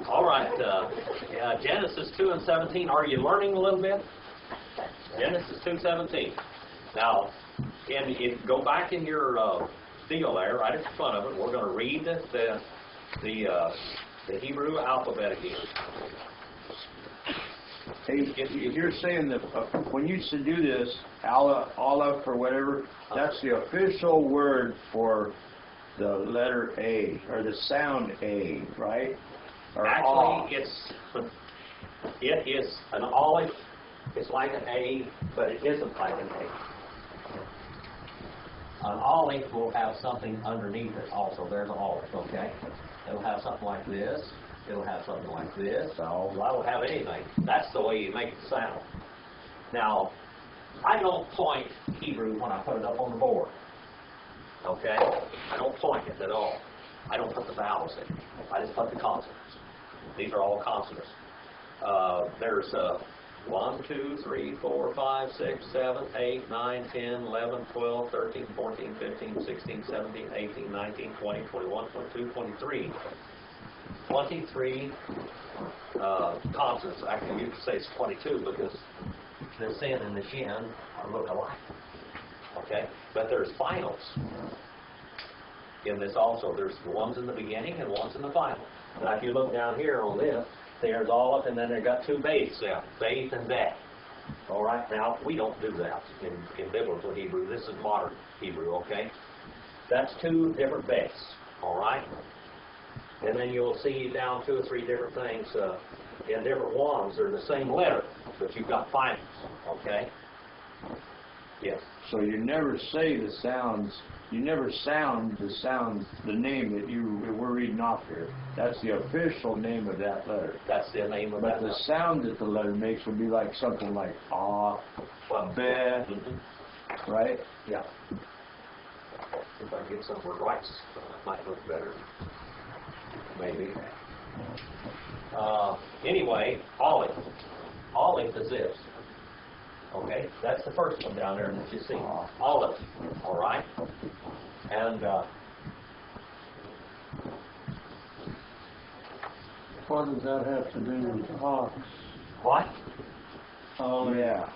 All right. Genesis 2 and 17. Are you learning a little bit? Genesis 2:17. Now, if go back in your deal there, right at the front of it, we're going to read the Hebrew alphabet again. Hey, if you're saying that when you used to do this, Aleph or whatever, that's the official word for the letter A, or the sound A, right? Or actually, it is an Aleph. It's like an A, but it isn't like an A. An Aleph will have something underneath it also. There's an Aleph, okay? It'll have something like this. It'll have something like this. So I don't have anything. That's the way you make it sound. Now, I don't point Hebrew when I put it up on the board. Okay? I don't point it at all. I don't put the vowels in. I just put the consonants. These are all consonants. There's 1, 2, 3, 4, 5, 6, 7, 8, 9, 10, 11, 12, 13, 14, 15, 16, 17, 18, 19, 20, 21, 22, 23. 23 consonants. Actually, you could say it's 22 because the sin and the shin look alike. Okay? But there's finals in this also. There's the ones in the beginning and ones in the final. Now, if you look down here on this, there's Aleph, and then they've got two bays there, Bays and Bet. All right? Now, we don't do that in biblical Hebrew. This is modern Hebrew, okay? That's two different bays, all right? And then you'll see down 2 or 3 different things in different ones. They're the same letter, but you've got finals, okay? Yes. So you never say the sounds. You never sound the sounds, the name that we're reading off here. That's the official name of that letter. That's the name of that. But the sound that the letter makes would be like something like ah, be, right? Yeah. If I get somewhere right, it might look better. Maybe. Anyway, Aleph. Aleph is this. Okay, that's the first one down there that you see. Aleph. All right. And what does that have to do with ox? what? Oh yeah.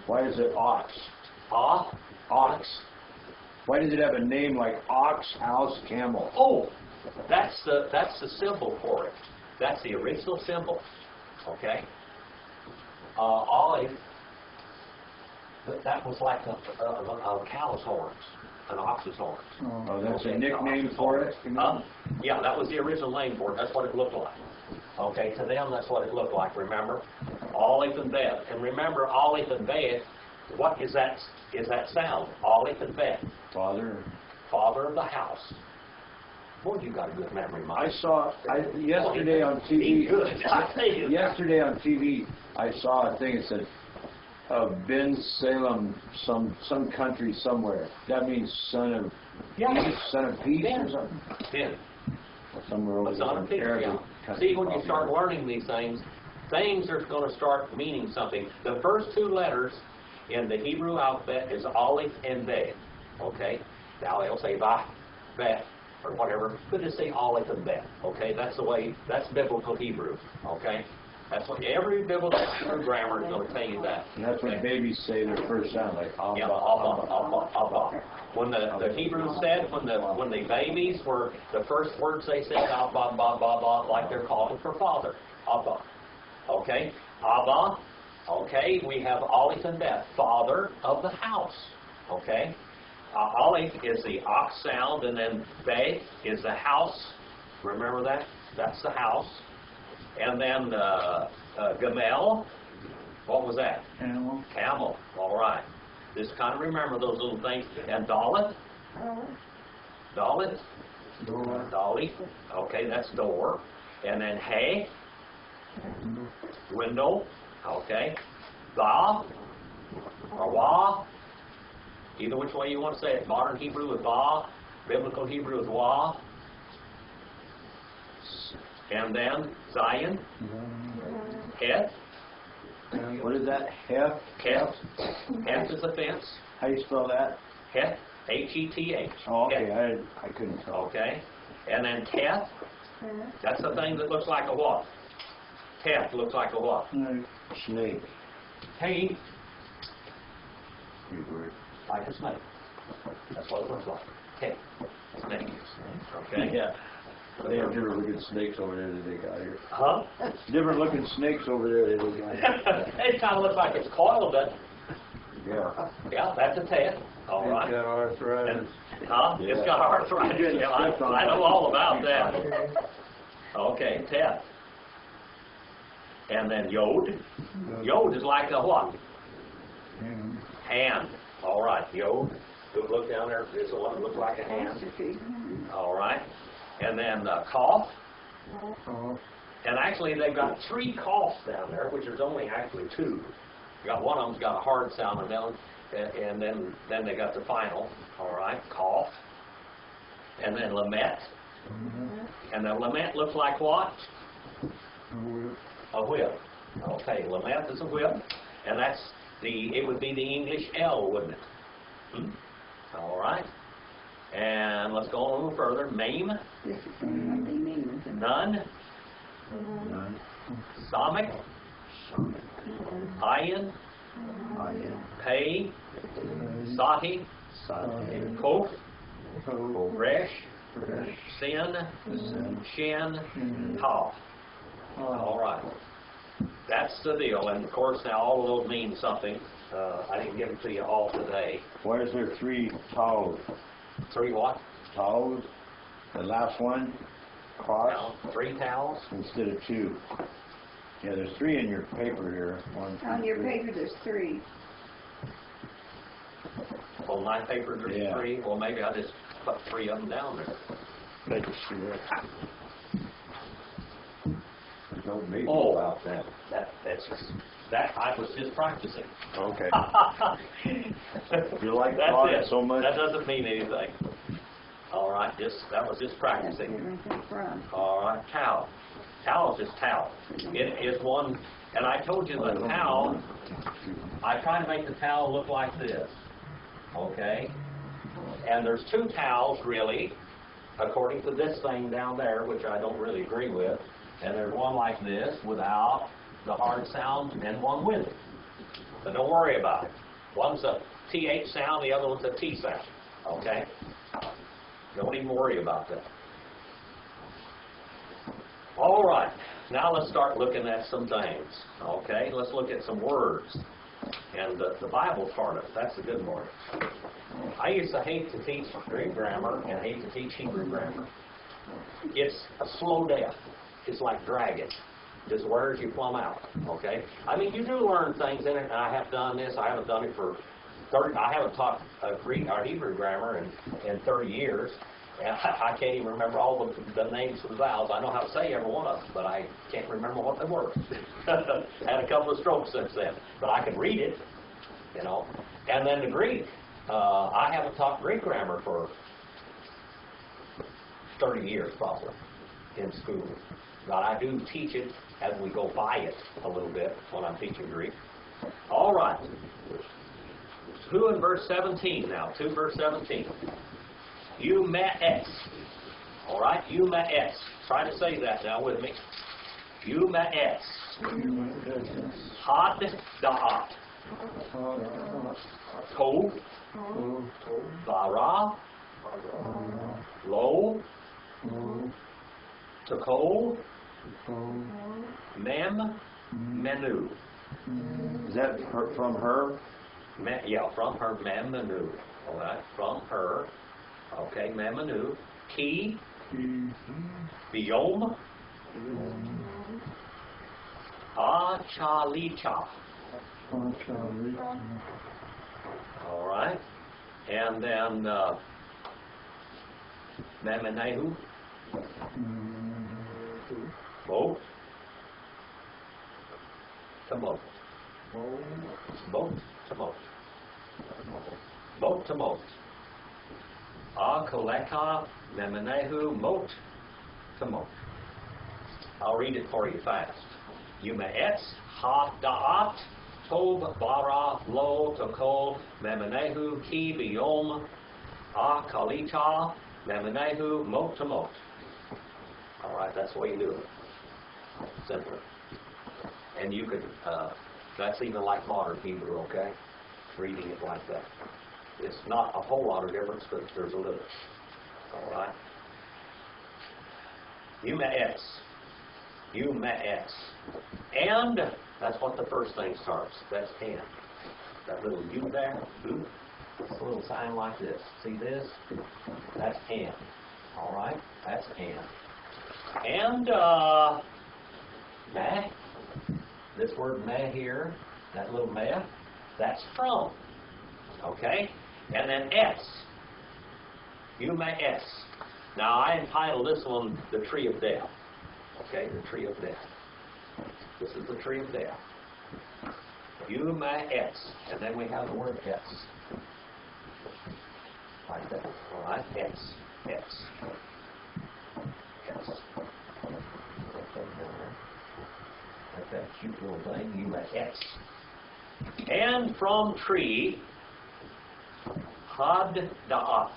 Why is it ox? Ox. Why does it have a name like ox, house, camel? Oh, that's the symbol for it. That's the original symbol. Okay. Aleph. That was like a cow's horns, an ox's horns. Oh, that's a nickname for it? Yeah, that was the original name for it. That's what it looked like. Okay, to them, that's what it looked like, remember? Aleph and Bet. And remember, Aleph and Bet, what is that sound? Aleph and Bet. Father Father of the house. Boy, you got a good memory, Mike. Yesterday on TV. Good, I tell you. Yesterday on TV, I saw a thing that said, Ben Salem, some country somewhere. That means son of peace, son of peace or something. Ben. Somewhere over there. Yeah. See, when you start learning these things are going to start meaning something. The first 2 letters in the Hebrew alphabet is Aleph and Bet. Okay? Now they'll say Ba, Bet, or whatever. Could just say Aleph and Bet. Okay? That's the way, that's biblical Hebrew. Okay? That's what every biblical grammar is going to tell you that. And that's what babies say their first sound, like Abba, yeah, Abba, Abba, Abba. When the Hebrews said, when the babies were, the first words they said, Abba, Abba, Abba, like they're calling for father. Abba. Okay? Abba. Okay? We have Aleph and Bet, father of the house. Okay? Aleph is the ox sound, and then Bet is the house. Remember that? That's the house. And then Gamel, what was that? Camel. All right. Just kind of remember those little things. And Dalet? Dalet? Dolly. Okay, that's door. And then Hay? Window. Okay. Ba? Or Wa? Either which way you want to say it. Modern Hebrew is Ba. Biblical Hebrew is Wa. And then Zion, Het. What is that? Heth? Het. Het is a fence. How do you spell that? Het. H-E-T-H. Oh, okay. I couldn't tell. Okay. And then Teth. That's the thing that looks like a what? Teth looks like a what? Snake. Hey, Good word. like a snake. That's what it looks like. Teth. Snake. Okay? Yeah. They have different looking snakes over there that they got here. Huh? Different looking snakes over there that they got here. It kind of looks like it's coiled, doesn't it? Yeah. Yeah, that's a Teth. All right. It's got arthritis. Huh? Yeah. It's got arthritis. Yeah, I know all about that. Okay, Teth. And then Yod. Yod is like a what? Hand. All right, Yod. Look down there. This one looks like a hand. All right. And then Cough. And actually, they've got 3 coughs down there, which is only actually 2. You got one of them's got a hard sound, and then they got the final. All right, Cough. And then Lament. And the Lament looks like what? A whip. Okay, Lament is a whip, and it would be the English L, wouldn't it? All right. And let's go a little further. Maim. None. Samic. Ayin. Pay. Sahi. Kof. Resh. Sin. Shin. Ta. All right. That's the deal. And of course, now all of those mean something. I didn't give them to you all today. Why is there 3 towels? 3 what? Towels. The last one, cross, Now, 3 towels. instead of 2. Yeah, there's 3 in your paper here. 1, 2, On your 3. paper, there's 3. On my paper, there's Yeah. 3. Well, maybe I just put 3 of them down there. Take a sure. No maybe Oh. about that. That I was just practicing. Okay. You like That's God it. so much? That doesn't mean anything. All right, that was just practicing. All right, towel. Towel is just towel. It is one, and I told you the towel. I try to make the towel look like this. Okay, and there's 2 towels really, according to this thing down there, which I don't really agree with. And there's one like this without the hard sound, and one with it. But don't worry about it. One's a TH sound, the other one's a T sound. Okay? Don't even worry about that. All right. Now let's start looking at some things. Okay? Let's look at some words. And the Bible part of it. That's a good word. I used to hate to teach Greek grammar and hate to teach Hebrew grammar. It's a slow death. It's like dragging. Just wears you plumb out. Okay? I mean, you do learn things in it, and I have done this. I haven't done it for 30. I haven't taught Greek or Hebrew grammar in 30 years, and I can't even remember all the names of the vowels. I know how to say every one of them, but I can't remember what they were. Had a couple of strokes since then, but I can read it. You know. And then the Greek. I haven't taught Greek grammar for 30 years probably in school. But I do teach it as we go by it a little bit when I'm teaching Greek. All right. 2 in verse 17 now. 2 verse 17. You met S. All right. You met S. Try to say that now with me. You met S. Had da'at. Tov. Bara. Lo. Takol. Mem. Menu. Is that from her? Yeah, from her, mem, menu. All right, from her. Okay, mem, menu. Ki. Biom. Achalicha. All right, and then Memenehu. Boat. Tamot. Boat. Tamot. Boat. Tamot. Koleka. Memenehu. Mot. Tamot. I'll read it for you fast. Yume'etz. Ha da'at. Tov bara lo tokol memenehu ki biyom kalita memenehu mot tamot. All All right, that's the way you do it. Simpler. And you could, that's even like modern Hebrew, okay? Reading it like that. It's not a whole lot of difference, but there's a little. All right? Yume'etz. Yume'etz. And, that's what the first thing starts. That's and. That little U there, U, it's a little sign like this. See this? That's and. All right? That's and. And, meh. This word meh here, that little meh, that's from. Okay? And then S. Yume'etz. Now, I entitled this one, The Tree of Death. Okay, the Tree of Death. This is the Tree of Death. Yume'etz. And then we have the word S. Like that. All right? S. S. S. Like that cute little thing, Yume'etz. And from tree, Had Da'at.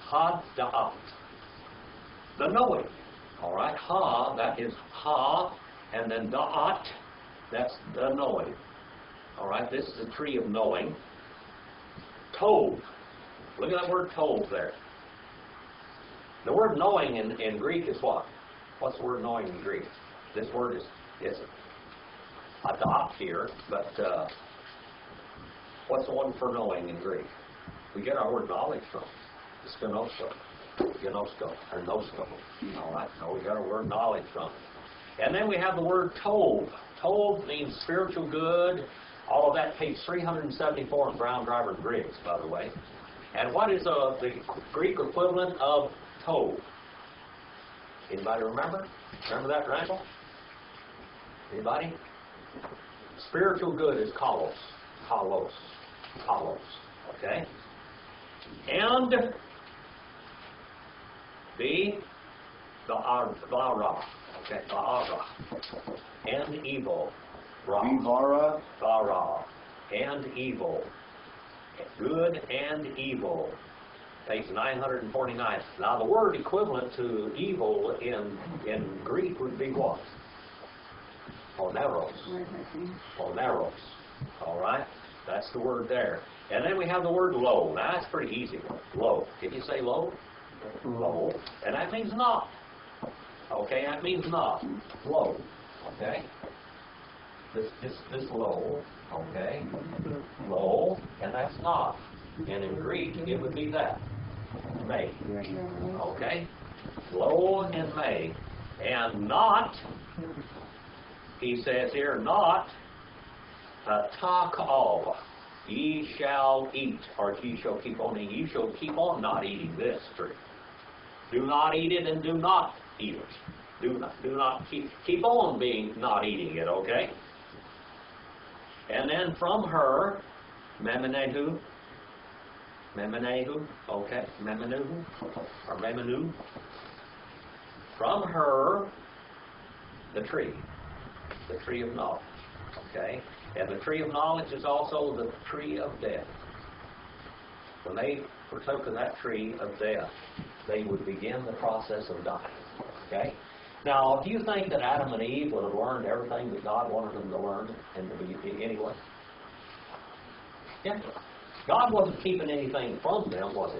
Had Da'at. The knowing. All right? Ha, that is ha, and then Da'at, that's the knowing. All right? This is the tree of knowing. Tov. Look at that word tov there. The word knowing in Greek is what? What's the word knowing in Greek? This word is adopt here, but what's the one for knowing in Greek? We get our word knowledge from. Skenosko. Gnosko, or nosko. All right, so we got our word knowledge from. And then we have the word tov. Tov means spiritual good. All of that, page 374 in Brown Driver Briggs, by the way. And what is the Greek equivalent of tov? Anybody remember? Remember that, Randall? Anybody? Spiritual good is kalos. Kalos. Kalos. Okay? And the Vara. Okay, Vara. And evil. Vivara. Vara. And evil. Good and evil. Page 949. Now the word equivalent to evil in Greek would be what? Oneros. Oneros. All right? That's the word there. And then we have the word low. Now that's pretty easy. Low. Can you say low? Low. And that means not. Okay, that means not. Low. Okay? This low. Okay? Low. And that's not. And in Greek, it would be that. May. Okay? Low and may. And not, he says here, not takal. Ye shall eat, or ye shall keep on eating. Ye shall keep on not eating this tree. Do not eat it and do not eat it. Do not keep on being not eating it, okay? And then from her, Memenehu, okay, Memenehu, or Memenu. From her, the tree of knowledge, okay? And the tree of knowledge is also the tree of death. When they partook of that tree of death, they would begin the process of dying. Okay? Now, do you think that Adam and Eve would have learned everything that God wanted them to learn in the beginning anyway? Yeah. God wasn't keeping anything from them, was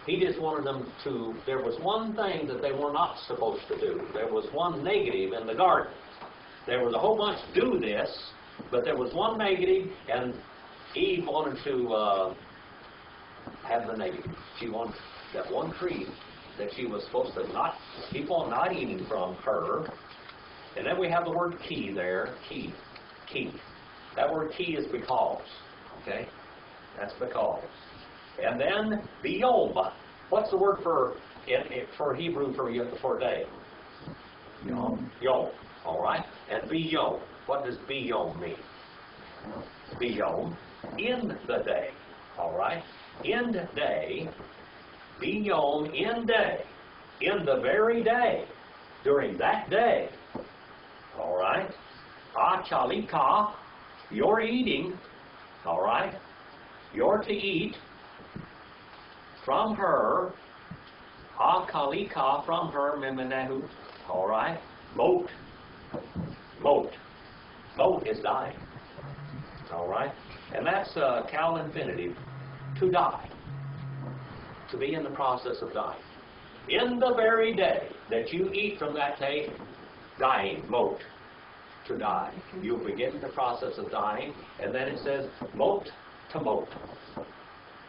he? He just wanted them to, there was one thing that they were not supposed to do. There was one negative in the garden. There was a whole bunch do this, but there was one negative, and Eve wanted to have the negative. She wanted that one tree that she was supposed to not keep on not eating from her. And then we have the word key there. Key. That word key is because. Okay? That's because. And then biyom. What's the word for Hebrew for day? Yom. Yom. All right? And biyom. What does biyom mean? Biyom, in the day. All right? In the day. Biyom, in day. In the very day. During that day. All right? Achalika, you're eating. All right? You're to eat from her. Akalika, from her, Memenehu. All right? Moat. Moat. Moat is dying. All right? And that's cal infinitive, to die. To be in the process of dying. In the very day that you eat from that table, dying, moat, to die. You begin the process of dying, and then it says, moat to moat.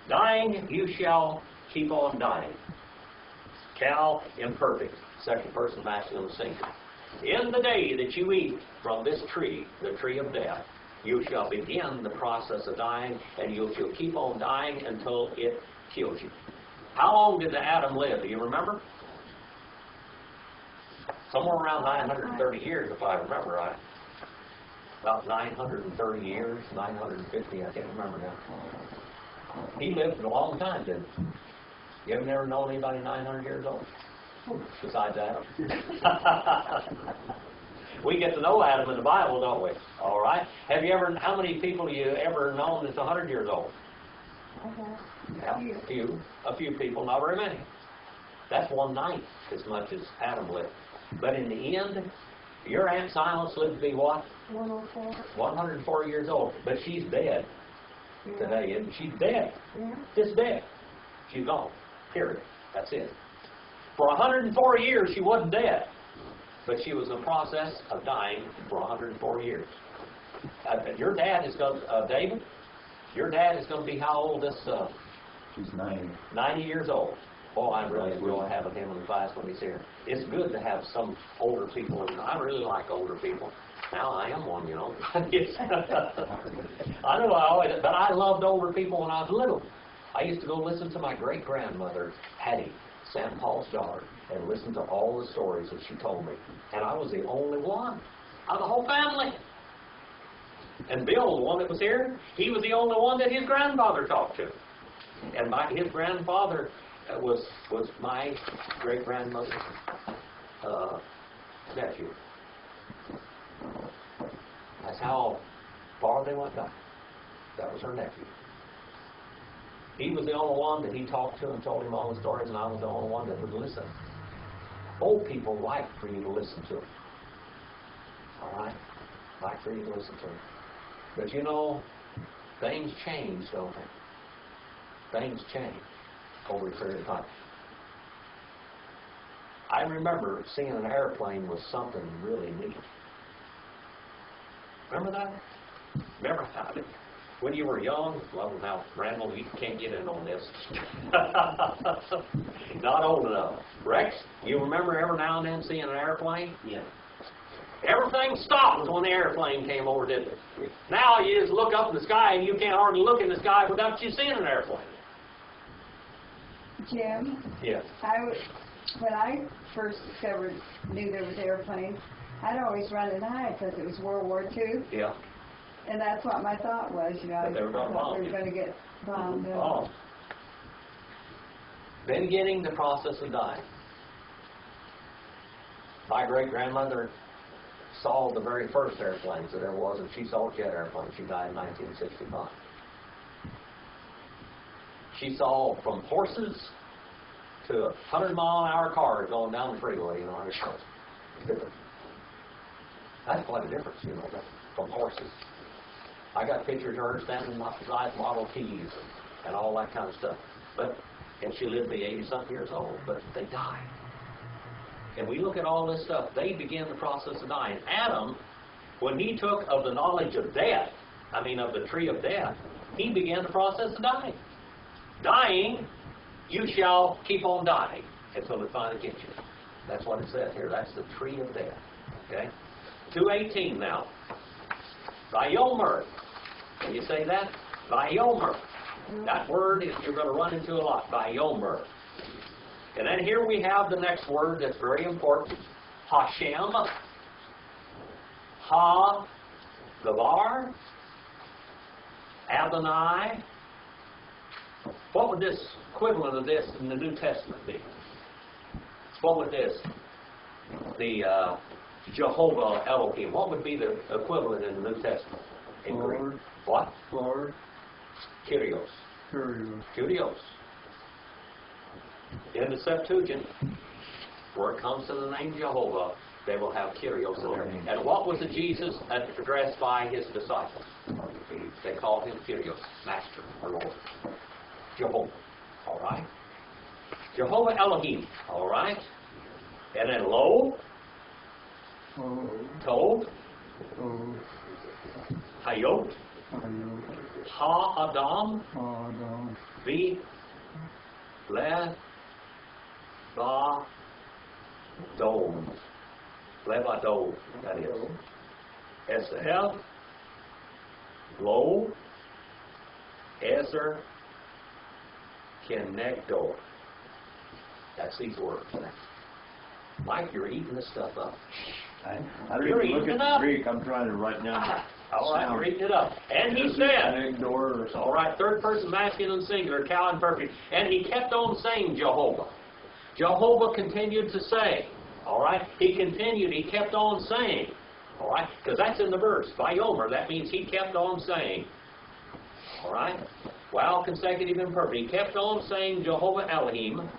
Dying, you shall keep on dying. Cal, imperfect, second person masculine singular. In the day that you eat from this tree, the tree of death, you shall begin the process of dying, and you shall keep on dying until it kills you. How long did Adam live? Do you remember? Somewhere around 930 years, if I remember right. About 930 years, 950, I can't remember now. He lived a long time, didn't he? You ever never known anybody 900 years old? Besides Adam? We get to know Adam in the Bible, don't we? All right. Have you ever? How many people you ever known that's 100 years old? Yeah, a few people, not very many. That's 1/9 as much as Adam lived. But in the end, your Aunt Silas lived to be what? 104. 104 years old. But she's dead today, and she's dead. Yeah. Just dead. She's gone. Period. That's it. For 104 years, she wasn't dead. But she was in the process of dying for 104 years. Your dad is going to, David, your dad is going to be how old this? He's 90. 90 years old. Oh, I really will have him in class when he's here. It's good to have some older people, and I really like older people. Now I am one, you know. I know but I loved older people when I was little. I used to go listen to my great-grandmother, Hattie, St. Paul's daughter, and listen to all the stories that she told me. And I was the only one out of the whole family. And Bill, the one that was here, he was the only one that his grandfather talked to. And his grandfather was my great-grandmother's nephew. That's how far they went back. That was her nephew. He was the only one that he talked to and told him all the stories, and I was the only one that would listen. Old people like for you to listen to them. All right? Like for you to listen to them. But you know, things change, don't they? Things change over a period of time. I remember seeing an airplane was something really neat. Remember that? Remember how when you were young? Well, now, Randall, you can't get in on this. Not old enough. Rex, you remember every now and then seeing an airplane? Yeah. Everything stopped when the airplane came over, didn't it? Now you just look up in the sky and you can't hardly look in the sky without you seeing an airplane. Jim? Yes. When I first knew there was airplanes, I'd always run and hide because it was World War II. Yeah. And that's what my thought was, you know. I That they were going to thought bomb we you. were going to get bombed. Oh. Beginning the process of dying. My great-grandmother saw the very first airplanes that there was, and she saw jet airplanes. She died in 1965. She saw from horses to 100-mile-an-hour cars going down the freeway, you know. It's different. That's quite a difference, you know, from horses. I got pictures of her standing beside Model Ts and all that kind of stuff. And she lived to be 80-something years old, but they died. And we look at all this stuff. They began the process of dying. Adam, when he took of the knowledge of death, of the tree of death, he began the process of dying. Dying, you shall keep on dying until it finally gets you. That's what it says here. That's the tree of death. Okay? 2:18 now. Vayomer. Can you say that? Vayomer. That word you're going to run into a lot. Vayomer. And then here we have the next word that's very important. Hashem. Ha. Gavar. Adonai. What would this equivalent of this in the New Testament be? What would this? The Jehovah Elohim. What would be the equivalent in the New Testament? In Greek. Lord. What? Lord. Kyrios. Curious. Kyrios. In the Septuagint, where it comes to the name Jehovah, they will have Kyrios in there. And what was the Jesus addressed by his disciples? They called him Kyrios, Master or Lord. Jehovah. All right? Jehovah Elohim. All right? And then Lo, Tov, Hayot, Ha-Adam, V, Le, Ba, Dom. Levadov, that is. S-L, Lo, Ezer, Kenegdor. That's these words. Mike, you're eating this stuff up. I don't even look at the Greek. I'm trying to write down. All right, read it up. And he said, or all right, third person masculine singular, cow and perfect. And he kept on saying Jehovah. Jehovah continued to say. All right, he continued. He kept on saying. All right, because that's in the verse. Vayomer, that means he kept on saying. All right, while consecutive and perfect. He kept on saying Jehovah Elohim.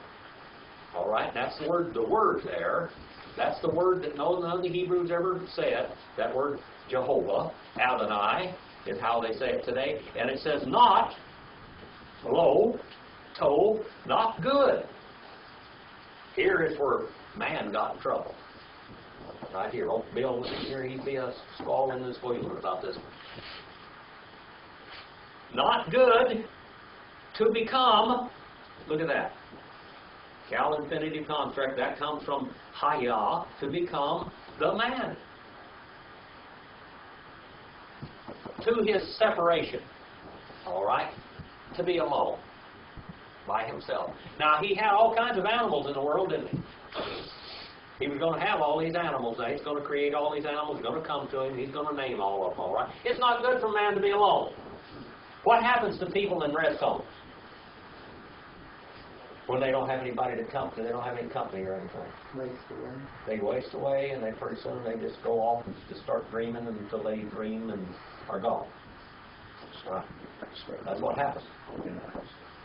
All right, that's the word there. That's the word that none of the Hebrews ever said. That word Jehovah, Adonai, is how they say it today. And it says not, lo, to, not good. Here is where man got in trouble. Right here. Old Bill was here. He'd be squalling and squealing about this. Not good to become, look at that. Cal infinitive construct, that comes from Haya, to become the man. To his separation. All right? To be alone. By himself. Now, he had all kinds of animals in the world, didn't he? He was going to have all these animals. Now, he's going to create all these animals. They're going to come to him. He's going to name all of them, all right? It's not good for man to be alone. What happens to people in rest homes? When they don't have anybody to come to, they don't have any company or anything. Waste away. They waste away, and they pretty soon they just go off and just start dreaming until they dream and are gone. Right? That's what happens.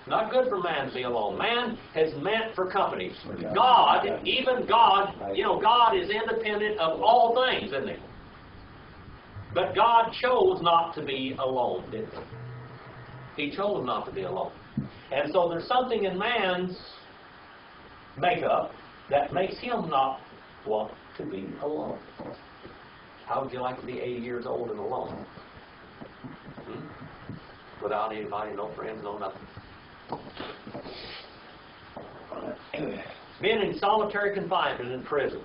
Not good for man to be alone. Man is meant for company. God, even God, you know, God is independent of all things, isn't he? But God chose not to be alone, didn't he? He chose not to be alone. And so there's something in man's makeup that makes him not want to be alone. How would you like to be 80 years old and alone? Without anybody, no friends, no nothing. Being in solitary confinement in prisons.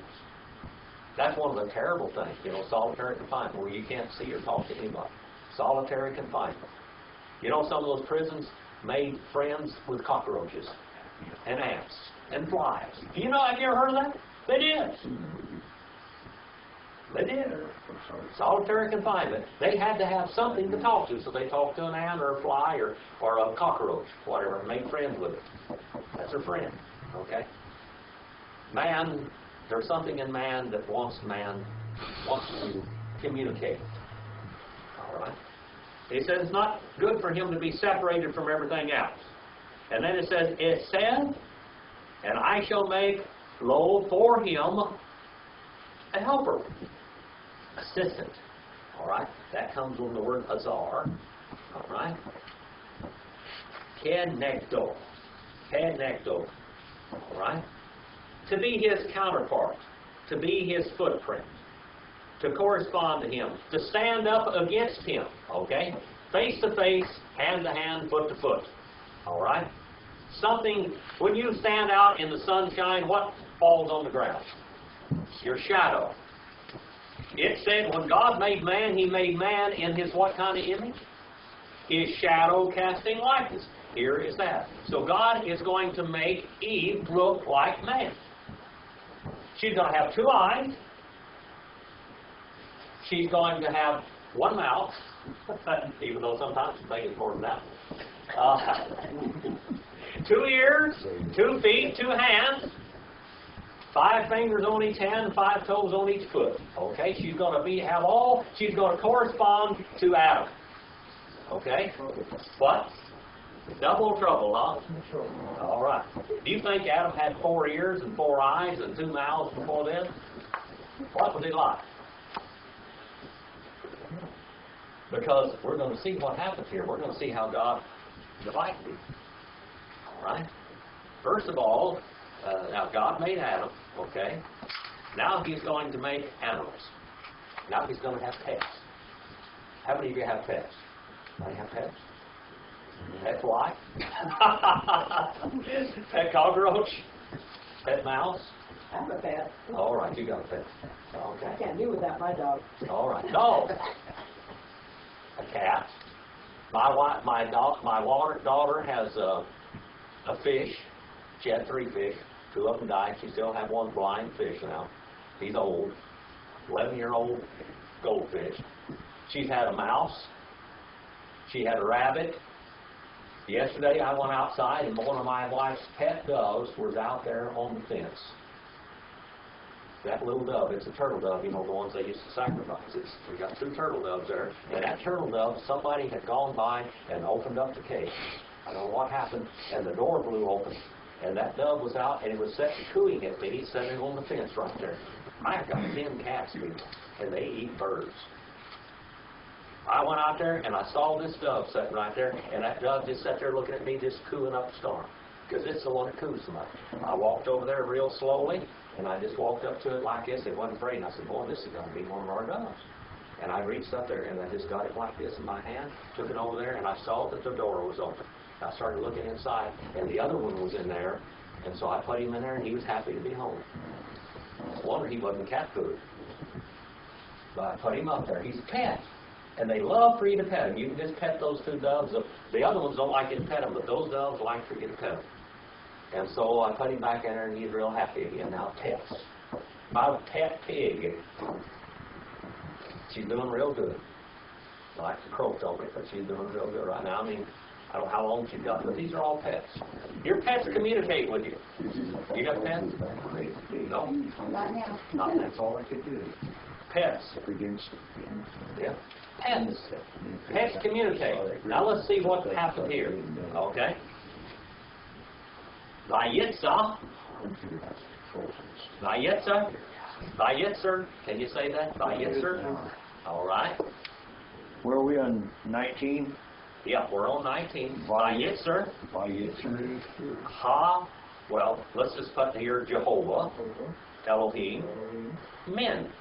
That's one of the terrible things, you know, solitary confinement, where you can't see or talk to anybody. Solitary confinement. You know, some of those prisons made friends with cockroaches and ants and flies. You know, have you ever heard of that? They did. They did. Solitary confinement. They had to have something to talk to, so they talked to an ant or a fly or a cockroach, whatever, and made friends with it. That's their friend. Okay? Man, there's something in man that wants to communicate. All right? He says it's not good for him to be separated from everything else. And then it said, and I shall make, lo, for him a helper, assistant. All right? That comes from the word azar. All right? Kenegdo. Kenegdo. All right? To be his counterpart. To be his footprint. To correspond to him. To stand up against him. Okay? Face to face, hand to hand, foot to foot. All right? Something, when you stand out in the sunshine, what falls on the ground? Your shadow. It said when God made man, he made man in his what kind of image? His shadow casting likeness. Here is that. So God is going to make Eve look like man. She's going to have two eyes. She's going to have one mouth, even though sometimes I think it's more than that. 2 ears, 2 feet, 2 hands, 5 fingers on each hand, and 5 toes on each foot. Okay, she's going to correspond to Adam. Okay, but Double trouble, huh? All right. Do you think Adam had 4 ears and 4 eyes and 2 mouths before then? What was he like? Because we're going to see what happens here. We're going to see how God divided him. All right? First of all, now God made Adam, okay? Now he's going to make animals. Now he's going to have pets. How many of you have pets? Anybody have pets? Pet fly? Pet cockroach? Pet mouse? I have a pet. All right, you got a pet. I Okay. can't do without my dog. All right. Dog. A cat. My daughter has a fish. She had 3 fish. 2 of them died. She still has 1 blind fish now. He's old. 11-year-old goldfish. She's had a mouse. She had a rabbit. Yesterday I went outside and one of my wife's pet doves was out there on the fence. That little dove, it's a turtle dove, you know, the ones they used to sacrifice. We got 2 turtle doves there. And that turtle dove, somebody had gone by and opened up the cage. I don't know what happened, and the door blew open. And that dove was out, and it was sitting cooing at me, sitting on the fence right there. I got 10 cats, people, and they eat birds. I went out there, and I saw this dove sitting right there, and that dove just sat there looking at me, just cooing up a storm, because it's the one that coos so much. I walked over there real slowly, and I just walked up to it like this. It wasn't afraid, and I said, boy, this is going to be one of our doves. And I reached up there, and I just got it like this in my hand, took it over there, and I saw that the door was open. I started looking inside, and the other one was in there, and so I put him in there, and he was happy to be home. I wonder he wasn't cat food. But I put him up there. He's a pet. And they love for you to pet them. You can just pet those 2 doves. The other ones don't like you to pet them, but those doves like for you to pet them. And so I put him back in there, and he's real happy again. Now, pets. My pet pig. She's doing real good. Like the crow told me, but she's doing real good right now. I mean, I don't know how long she's got, but these are all pets. Your pets communicate with you. You got pets? No? Not now. Not that's all I could do. Pets. Yeah. Pets. Pets communicate. Now let's see what happened here. Okay? Vayitza. Vayitza. Vayitzer. Can you say that? Vayitzer. All right. Where are we on 19? Yeah, we're on 19. Vayitzer. Vayitzer. Ha. Well, let's just put here Jehovah. Elohim. Men.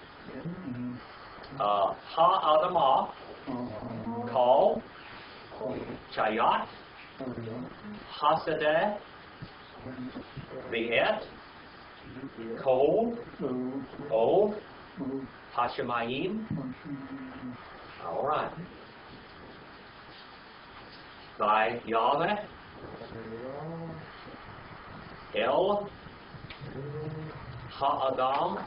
Ha-Adamah, Kal, Chayat, Hasadeh, Ve'et, Kol, O, Hashemayim. All right. By Yahweh, El, Ha-Adam,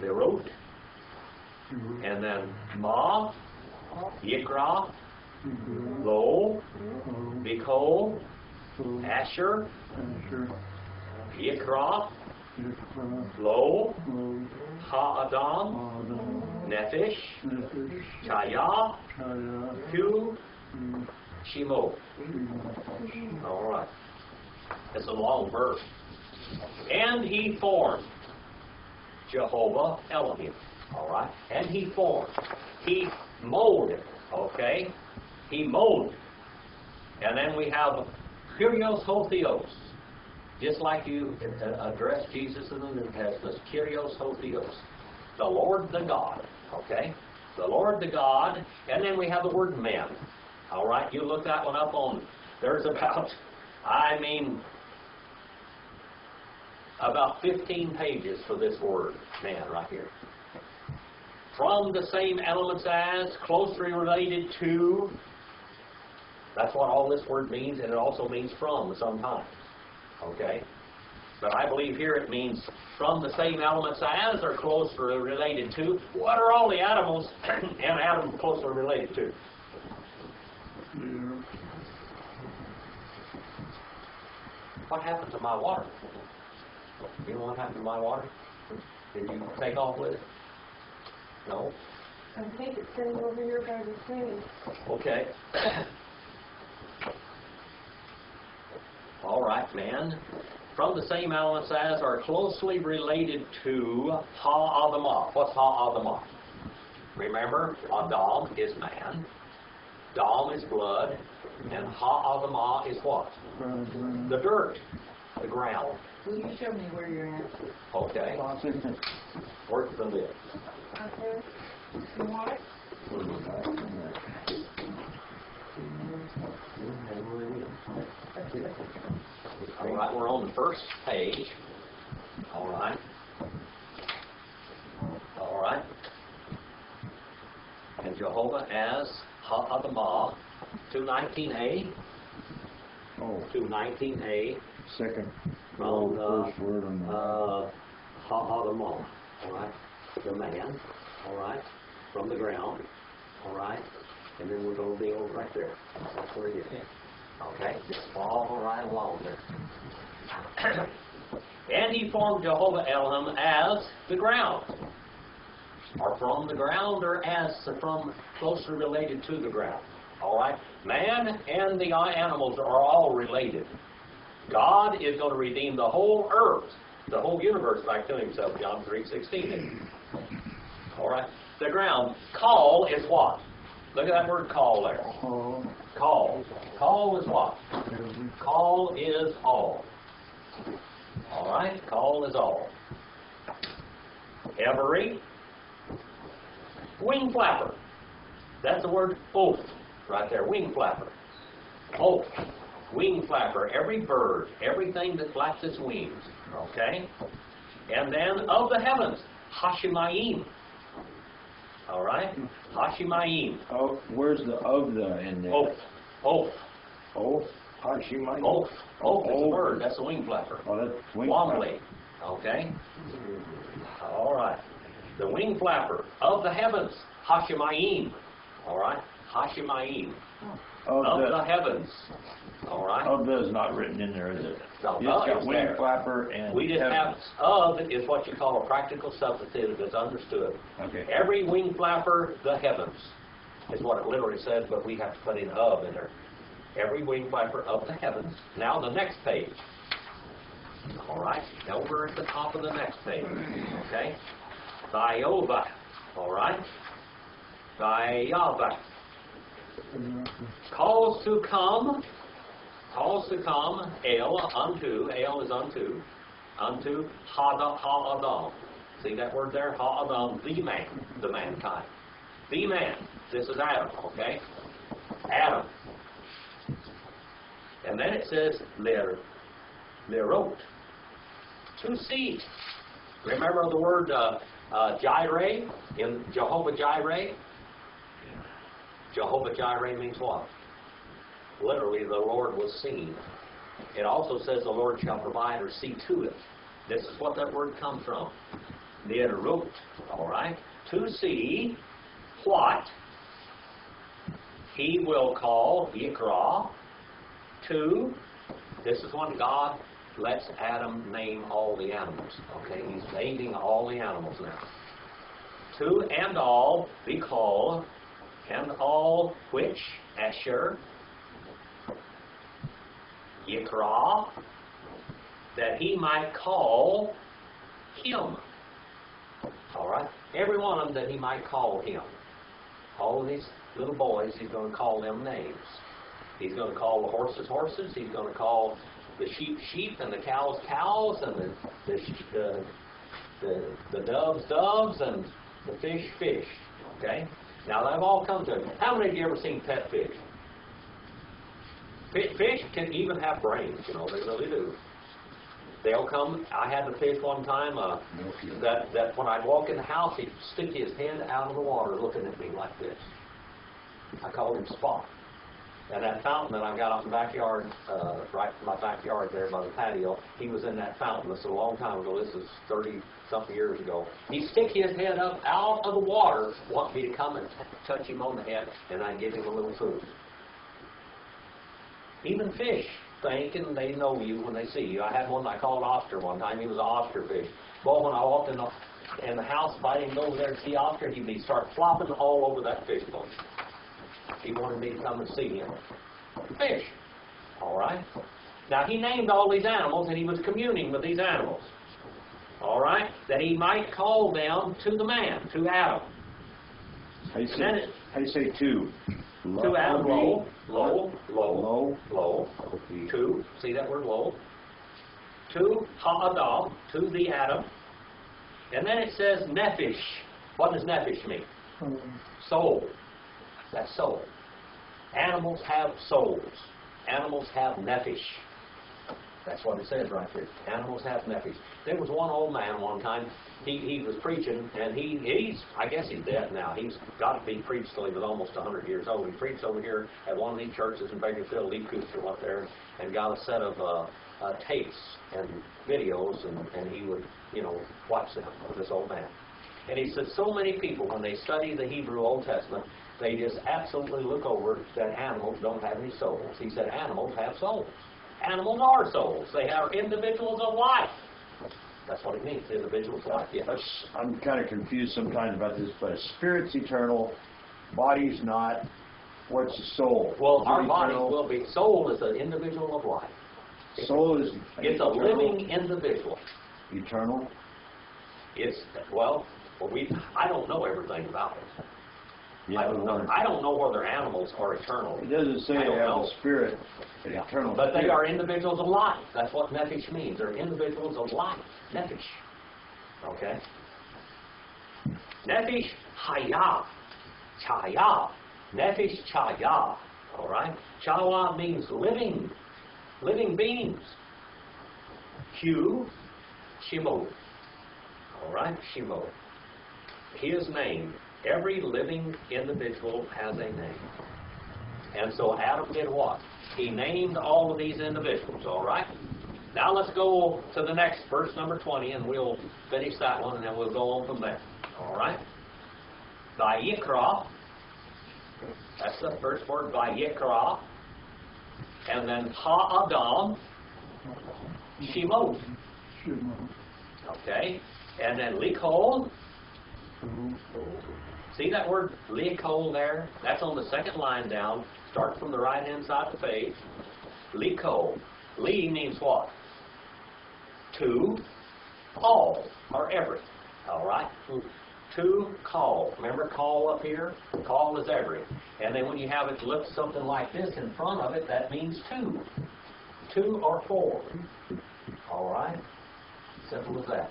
Berut, and then Ma, Yikra, Lo, Bikol, Asher, Yikra, Lo, Ha-Adam, Nefesh, Chaya, Hu, Shimo. All right. It's a long verse. And he formed Jehovah Elohim. All right? And he formed. He molded. Okay? He molded. And then we have Kyrios Ho Theos. Just like you address Jesus in the New Testament, Kyrios Ho Theos. The Lord the God. Okay? The Lord the God. And then we have the word men. All right? You look that one up on, there's about 15 pages for this word, man, right here. From the same elements as, closely related to. That's what all this word means, and it also means from sometimes. Okay? But I believe here it means from the same elements as or closely related to. What are all the animals and Adam closely related to? What happened to my water? You know what happened to my water? Did you take off with it? No? I think it's sitting over here by the thing. Okay. All right, man. From the same elements as are closely related to Ha-Adamah. What's Ha-Adamah? Remember, Adam is man, Dam is blood, and Ha-Adamah is what? The dirt, the ground. Will you show me where you're at? Okay. Where's the lid? Up there? You want it? All right, we're on the first page. All right. All right. And Jehovah as Ha-Adamah, 219a. Oh, 219a second. from First word on the. Ha-Adamah. All right. The man. All right. From the ground. All right. And then we're going to be over right there. That's where it is. Okay. Just follow right along there. And he formed Jehovah Elohim as the ground. Or from the ground, or as from closely related to the ground. All right? Man and the animals are all related. God is going to redeem the whole earth, the whole universe back to himself, John 3:16. All right? The ground. Call is what? Look at that word call there. Call. Call is what? Call is all. All right? Call is all. Every wing flapper. That's the word oath right there. Wing flapper. Oath. Wing flapper. Every bird. Everything that flaps its wings. Okay? And then of the heavens. Hashemayim. All right? Hashemayim. Oh, where's the of the in there? Oath. Oath. Oath. Hashemayim. Oath. Oath is the word. That's the wing flapper. Oh, that's wing Wobbly. Okay? All right. The wing flapper of the heavens. Hashemayim. All right? Hashemayim. Of the heavens. All right? Of the is not written in there, is it? No, You just got it's wing there. flapper and We just have, heavens. of is what you call a practical substantive that's understood. Okay. Every wing flapper, the heavens, is what it literally says, but we have to put in of in there. Every wing flapper of the heavens. Now the next page. All right, over at the top of the next page. Okay? Vayova. All right? Vayava. Calls to come, El, unto, El is unto Ha-Adam. See that word there? Ha-Adam, the man, the mankind. The man. This is Adam, okay? Adam. And then it says, Lerot. To see. Remember the word Jireh in Jehovah Jireh? Jehovah Jireh means what? Literally, the Lord was seen. It also says the Lord shall provide or see to it. This is what that word comes from. Lerot. All right? To see what he will call Yikra. To, this is when God lets Adam name all the animals. Okay, he's naming all the animals now. To and all be called, and all which, Asher, Yikra, that he might call him. All right, every one of them that he might call him. All of these little boys, he's going to call them names. He's going to call the horses, horses. He's going to call the sheep, sheep, and the cows, cows, and the doves, doves, and the fish, fish. Okay? Now, they've all come to him. How many of you ever seen pet fish? Fish can even have brains, you know, they really do. They'll come. I had the fish one time that when I'd walk in the house, he'd stick his head out of the water looking at me like this. I called him Spot. And that fountain that I've got out in the backyard, right in my backyard there by the patio, he was in that fountain. This is a long time ago. This is 30-something years ago. He'd stick his head up out of the water, want me to come and touch him on the head, and I'd give him a little food. Even fish think and they know you when they see you. I had one I called Oscar one time. He was an Oscar fish. Boy, when I walked in, in the house fighting over there to see Oscar, he'd start flopping all over that fish boat. He wanted me to come and see him. Fish. All right. Now, he named all these animals, and he was communing with these animals. All right? That he might call them to the man, to Adam. How you say two? To Adam, low, low, low, Low. low. To, see that word low? To Ha-Adam, to the Adam. And then it says nephesh. What does nephesh mean? Soul. That's soul. Animals have souls. Animals have nephesh. That's what it says right there. Animals have nephesh. There was one old man one time, he was preaching, and he's, I guess he's dead now. He's got to be preached till he was almost 100 years old. He preached over here at one of these churches in Bakersfield, Lee Cooster up there, and got a set of tapes and videos, and he would, watch them, this old man. And he said so many people, when they study the Hebrew Old Testament, they just absolutely look over that animals don't have any souls. He said animals have souls. Animals are souls. They are individuals of life. That's what it means, individuals of life. Yes. I'm kind of confused sometimes about this, but spirit's eternal, body's not. What's the soul? Well, Is it our body eternal? will be. Soul is an individual of life. Soul is It's a living individual. eternal. It's, I don't know everything about it. Yeah, I don't know whether animals are eternal. It doesn't say I they don't have know. a spirit, an eternal. But they spirit. are individuals of life. That's what nephesh means. They're individuals of life. Nephesh. Okay? Nephesh haya. Chaya. Nephesh chaya. All right? Chawa means living. Living beings. Q. Shimo. All right? Shimo. His name. Every living individual has a name. And so Adam did what? He named all of these individuals, all right? Now let's go to the next, verse number 20, and we'll finish that one, and then we'll go on from there, all right? Vayikra, that's the first word, Vayikra, and then Ha-Adam, Shemot, okay? And then Likol, see that word Likol there? That's on the second line down. Start from the right-hand side of the page. Likol. Li means what? To, all, or every. All right? To call. Remember call up here? Call is every. And then when you have it look something like this in front of it, that means two. Two or four. All right? Simple as that.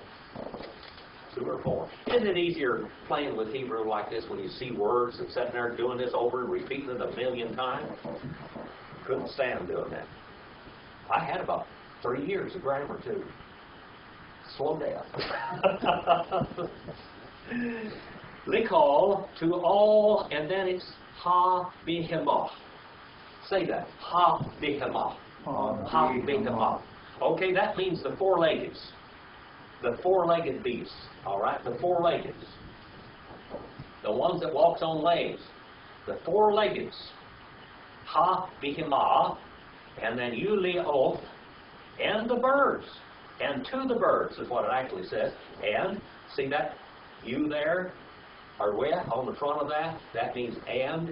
2 or 4. Isn't it easier playing with Hebrew like this when you see words and sitting there doing this over and repeating it 1,000,000 times? Couldn't stand doing that. I had about 3 years of grammar too. Slow down. Likol to all, and then it's ha-bihimah. Say that. Ha-bihimah. Ha-bihimah. Okay, that means the four-leggeds. The four-legged beasts, all right? The four-leggeds. The ones that walks on legs. The four-leggeds. Ha-bihimah, and then Yuleoth, and the birds. And to the birds is what it actually says. And, see that you there, or where, on the front of that? That means and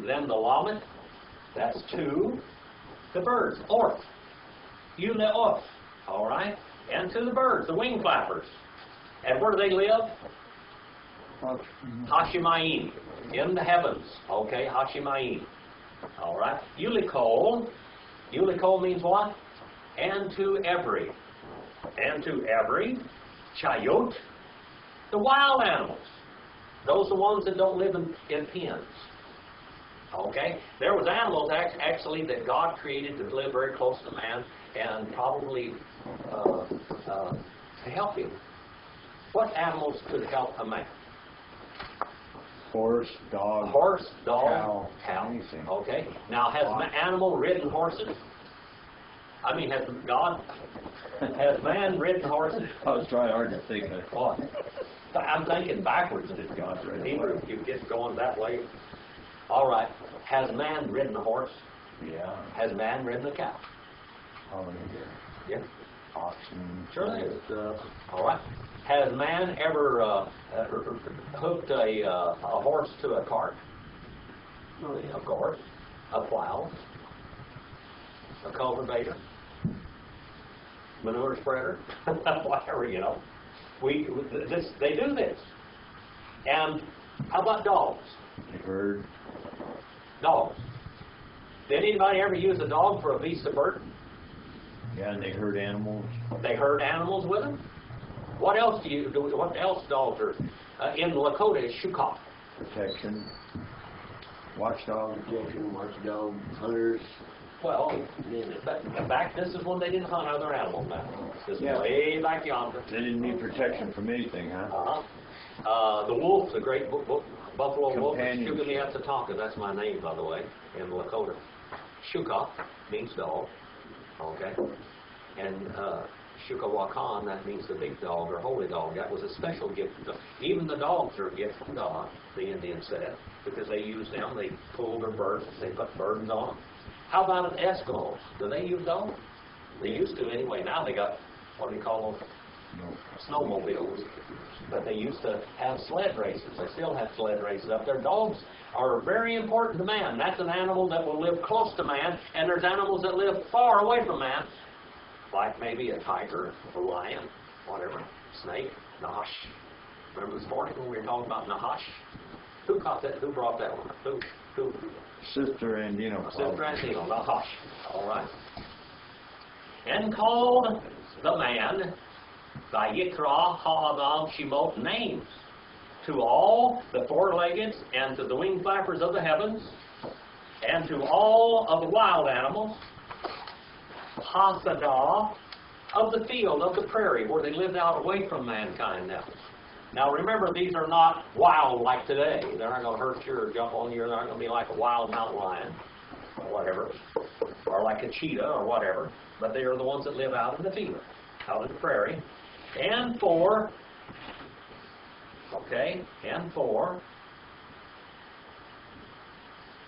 then the lamet, that's to the birds. Orth. Yuleoth, all right? And to the birds, the wing flappers. And where do they live? Hashemayim, in the heavens. Okay, Hashemayim. All right. Yulikol. Yulikol means what? And to every. And to every. Chayot. The wild animals. Those are the ones that don't live in pens. Okay? There was animals actually that God created to live very close to man and probably to help him. What animals could help a man? Horse, dog, cow, anything. Okay. Now, has animal ridden horses? I mean, has man ridden horses? I was trying hard to think of What? I'm thinking backwards. it. God's right. Hebrew, you get going that way. All right. Has man ridden a horse? Yeah. Has man ridden a cow? Oh, Yeah. Oxen. Sure they do. All right. Has man ever hooked a horse to a cart? Oh, yeah, of course. A plow. A cultivator. Manure spreader. Whatever, you know. They do this. And how about dogs? They heard. Dogs. Did anybody ever use a dog for a beast of burden? Yeah, and they herd animals. They herd animals with them. What else do you do? What else dogs are? In Lakota, it's shukok. Protection. Watchdog. Protection, watchdog, hunters. Well, but back this is when they didn't hunt other animals. Now this is Yeah. way back yonder. They didn't need protection from anything, huh? The wolf, the great buffalo wolf, is Companionship. Shukamiatsataka. That's my name, by the way, in Lakota. Shuka means dog. Okay. And Shukawakan, that means the big dog or holy dog. That was a special gift. Even the dogs are a gift from God, the Indians said, because they used them. They pulled their burdens. They put burdens on them. How about an Eskimos? Do they use dogs? They used to anyway. Now they got, what do you call them? Snowmobiles. But they used to have sled races. They still have sled races up there. Dogs are very important to man. That's an animal that will live close to man, and there's animals that live far away from man, like maybe a tiger, a lion, whatever, snake, Nahash. Remember this morning when we were talking about Nahash? Who caught that? Who brought that one? Who? Sister Andino. Sister Andino, Nahash. All right. And called the man Vayikra Ha'adam Shemot names to all the four-legged and to the wing flappers of the heavens and to all of the wild animals, Hasadah of the field, of the prairie, where they lived out away from mankind now. Now remember, these are not wild like today. They're not going to hurt you or jump on you. They're not going to be like a wild mountain lion or whatever, or like a cheetah or whatever. But they are the ones that live out in the field, out in the prairie. And for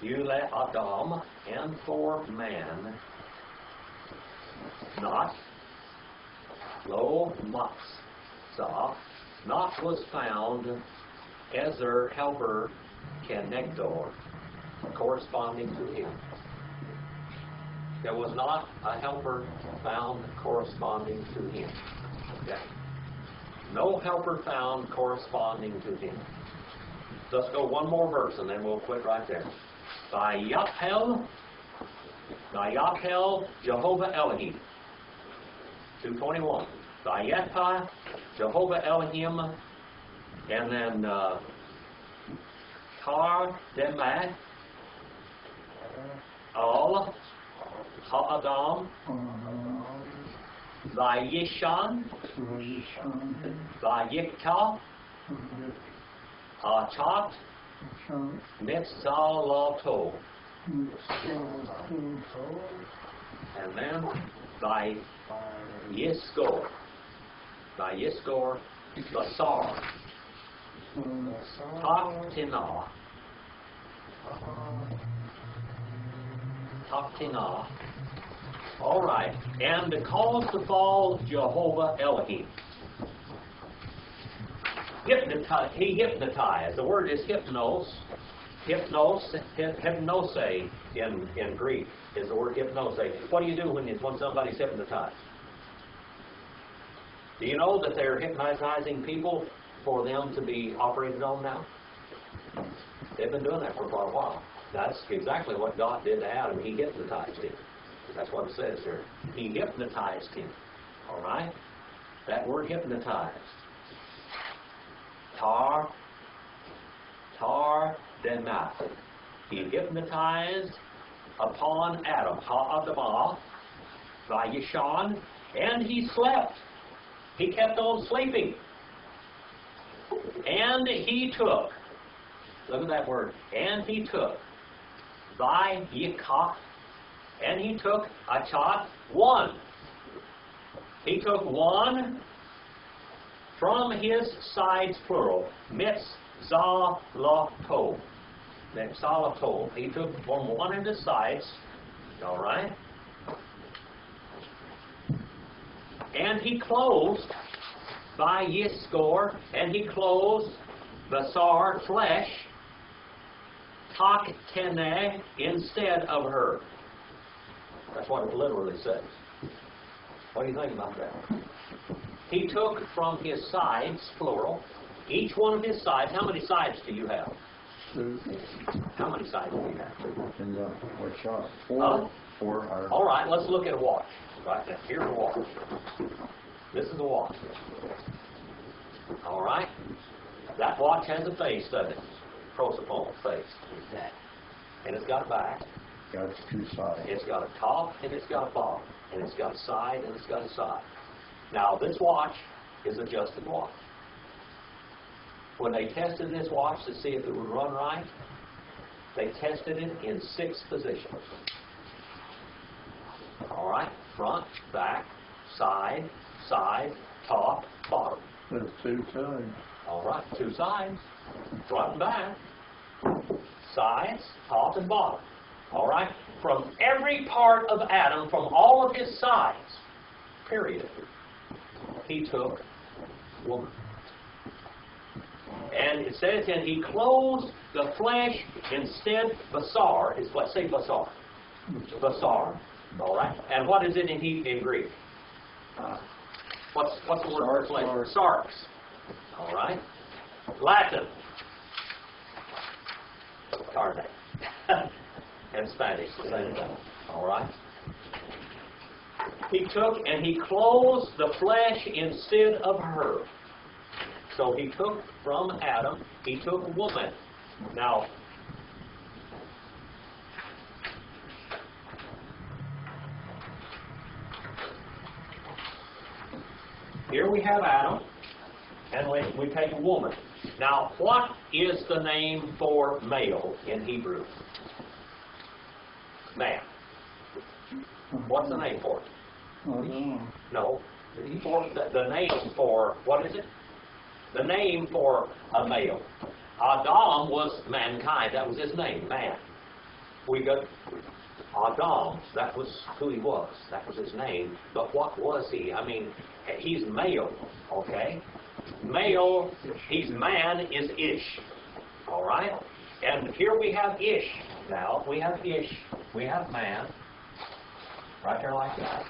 Yule Adam, and for man, not lo matzah, not was found as their helper connector, corresponding to him. There was not a helper found corresponding to him. Okay. No helper found corresponding to him. Let's go one more verse and then we'll quit right there. Vayakhel Jehovah Elohim. 2:21. Vayetha Jehovah Elohim, and then Tar Demah Al Ha'adam Vayishan Vayikta Achat Mitzalato, and then Vayiskor Basar Taktinah. All right, and the cause to fall Jehovah Elohim. He hypnotized. The word is hypnos. Hypnose in Greek is the word hypnose. What do you do when somebody's hypnotized? Do you know that they're hypnotizing people for them to be operated on now? They've been doing that for quite a while. That's exactly what God did to Adam. He hypnotized him. That's what it says here. He hypnotized him. All right? That word hypnotized. Tar Demah. He hypnotized upon Adam. Ha'adamah. Vayishan. And he slept. He kept on sleeping. And he took. Look at that word. And he took. Vayikach. And he took achat, one. He took one from his sides, plural. Mitzalato. Mitzalato. He took from one of his sides. All right. And he closed by Yiskor, and he closed Basar, flesh, Taktene, instead of her. That's what it literally says. What do you think about that? He took from his sides, plural, each one of his sides. How many sides do you have? 2. How many sides do you have? In the what shot? Huh? 4 are. All right, let's look at a watch. Right now, here's a watch. This is a watch. All right? That watch has a face, doesn't it? Prosopone, face. And it's got a back. Got 2 sides. It's got a top and it's got a bottom. And it's got a side and it's got a side. Now, this watch is adjusted watch. When they tested this watch to see if it would run right, they tested it in 6 positions. All right? Front, back, side, side, top, bottom. There's 2 sides. All right, 2 sides, front and back, sides, top and bottom. All right? From every part of Adam, from all of his sides, period, he took woman. And it says, and he clothed the flesh instead, basar, is what, say basar. Basar, all right? And what is it in Greek? What's the word for flesh? Sarx. All right? Latin. Carne. And Spanish, the same thing. All right? He took and he clothed the flesh instead of her. So he took from Adam, he took woman. Now, here we have Adam, and we take a woman. Now, what is the name for male in Hebrew? Man. What's the name for it? I don't know. No. The name for, what is it? The name for a male. Adam was mankind. That was his name, man. We got Adam. That was who he was. That was his name. But what was he? I mean, he's male, okay? Male, he's man, is Ish. All right? And here we have Ish. Now, we have Ish. We have man. Right there like that.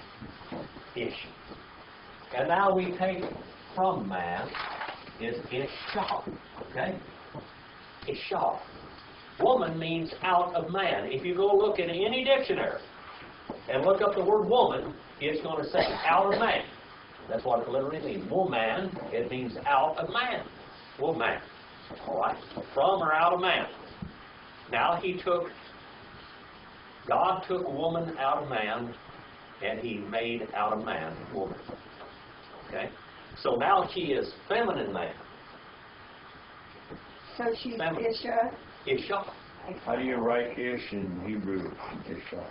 Ish. And now we take from man is Isha. Okay? Isha. Woman means out of man. If you go look in any dictionary and look up the word woman, it's going to say out of man. That's what it literally means. Woman, it means out of man. Woman. All right? From or out of man. Now God took woman out of man, and he made out of man woman. Okay? So now she is feminine man. So she's Feminine. Isha. Isha. How do you write ish in Hebrew? Isha.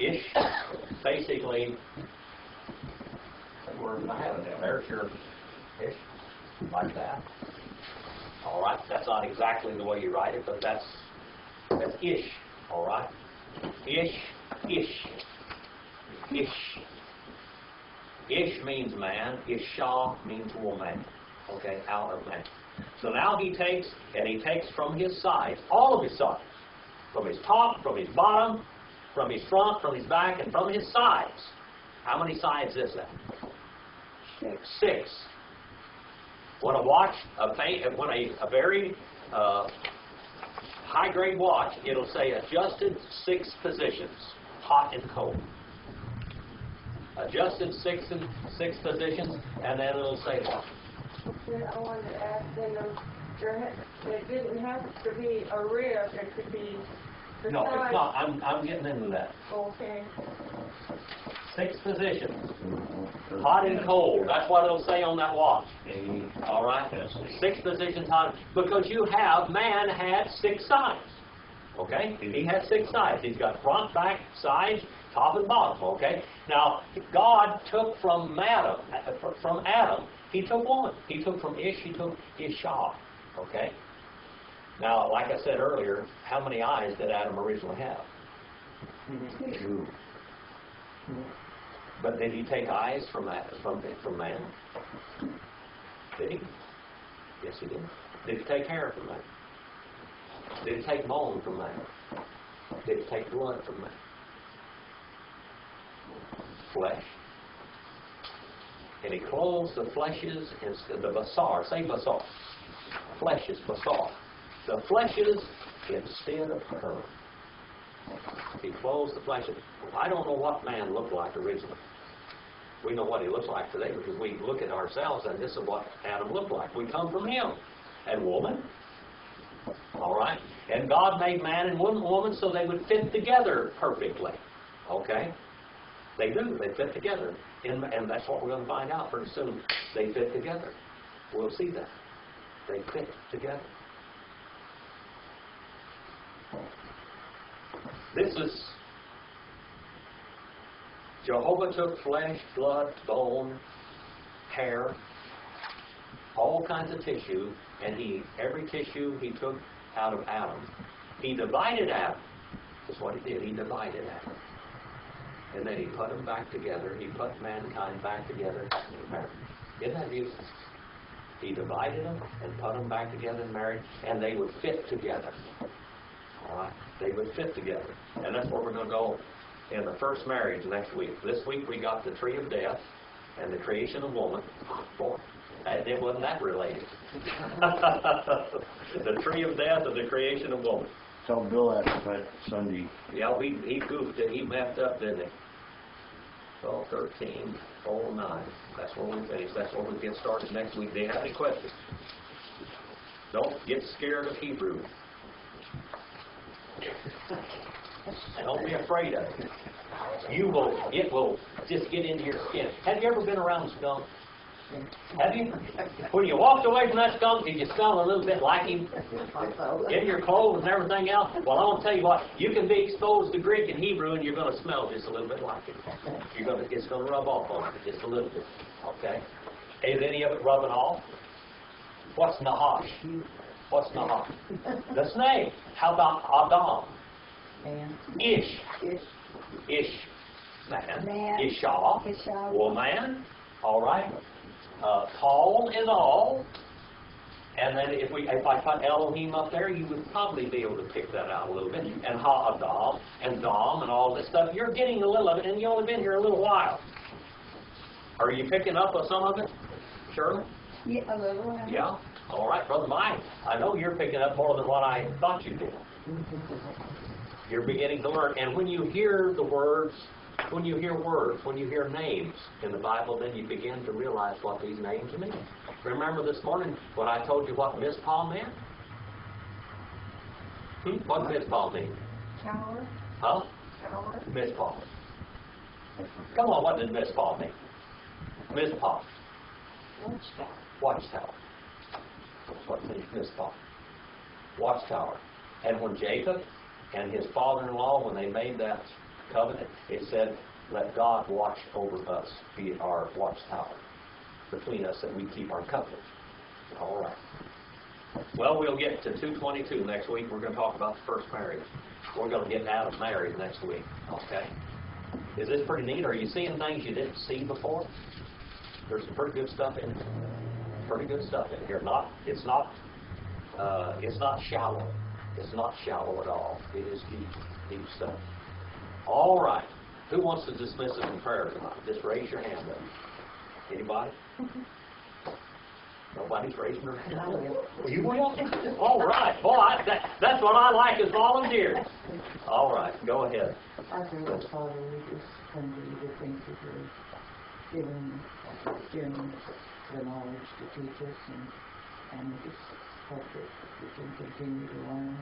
Ish. Basically, where I have it down. There's your ish. Like that. All right? That's not exactly the way you write it, but that's ish. All right? Ish. Ish. Ish. Ish means man. Isha means woman. Okay? Out of man. So now he takes from his sides, all of his sides, from his top, from his bottom, from his front, from his back, and from his sides. How many sides is that? 6. When a watch, when a very high-grade watch, it'll say adjusted 6 positions, hot and cold. Adjusted 6 positions, and then it'll say what? Then I wanted to ask, it didn't have to be a rib, it could be the No, side. it's not. I'm getting into that. Okay. 6 positions, hot and cold. That's what it'll say on that watch. All right? 6 positions hot, because man had 6 sides. Okay? He had 6 sides. He's got front, back, sides, top and bottom. Okay? Now, God took from Adam, he took woman. He took from Ish, he took Isha. Okay? Now, like I said earlier, how many eyes did Adam originally have? 2. But did he take eyes from man? Did he? Yes, he did. Did he take hair from man? Did he take bone from man? Did he take blood from man? Flesh. And he clothes the fleshes instead the basar. Say basar. Fleshes, basar. The fleshes instead of her. He clothes the fleshes. I don't know what man looked like originally. We know what he looks like today because we look at ourselves and this is what Adam looked like. We come from him. And woman. All right? And God made man and woman so they would fit together perfectly. Okay? They do. They fit together. And that's what we're going to find out pretty soon. They fit together. We'll see that. They fit together. This is Jehovah took flesh, blood, bone, hair, all kinds of tissue, and every tissue he took out of Adam. He divided Adam. That's what he did. He divided Adam. And then he put them back together. He put mankind back together in marriage. Isn't that beautiful? He divided them and put them back together in marriage, and they would fit together. All right? They would fit together. And that's where we're going to go in the first marriage next week. This week we got the tree of death and the creation of woman. Boy, it wasn't that related. The tree of death and the creation of woman. Tell Bill that Sunday. Yeah, he goofed it. He messed up, didn't he? 12, 13, 09. That's where we finish. That's where we get started next week. Do you have any questions? Don't get scared of Hebrew. Don't be afraid of it. It will just get into your skin. Have you ever been around a skunk? Have you? When you walked away from that skunk, did you smell a little bit like him? In your clothes and everything else? Well, I want to tell you what, you can be exposed to Greek and Hebrew and you're going to smell just a little bit like it. It's going to rub off on you just a little bit. Okay? Is any of it rubbing off? What's Nahash? What's Nahash? The snake. How about Adam? Ish. Ish. Man. Isha. Woman. All right. Tall is all. And then if I put Elohim up there, you would probably be able to pick that out a little bit. And Ha-Adam and Dom and all this stuff. You're getting a little of it, and you've only been here a little while. Are you picking up on some of it, Shirley? Yeah, a little. Yeah. All right, Brother Mike. I know you're picking up more than what I thought you did. You're beginning to learn. And when you hear the words, when you hear names in the Bible, then you begin to realize what these names mean. Remember this morning when I told you what Mizpah meant? What did Mizpah mean? Tower. Huh? Tower. Mizpah. Come on, what did Mizpah mean? Mizpah. Watchtower. Watchtower. What means Mizpah? Watchtower. And when Jacob and his father-in-law, when they made that covenant, it said, let God watch over us, be our watchtower between us, that we keep our covenant. All right. Well, we'll get to 222 next week. We're going to talk about the first marriage. We're going to get Adam married next week. Okay? Is this pretty neat? Are you seeing things you didn't see before? There's some pretty good stuff in here. Pretty good stuff in here. It's not shallow. It's not shallow at all. It is deep stuff. All right. Who wants to dismiss us in prayer tonight? Just raise your hand up. Anybody? Nobody's raising their hand. You will? All right. Boy, that's what I like is volunteers. All right. Go ahead. Our dear Father, we just come to you to thank you for giving the knowledge to teach us, and we just hope that we can continue to learn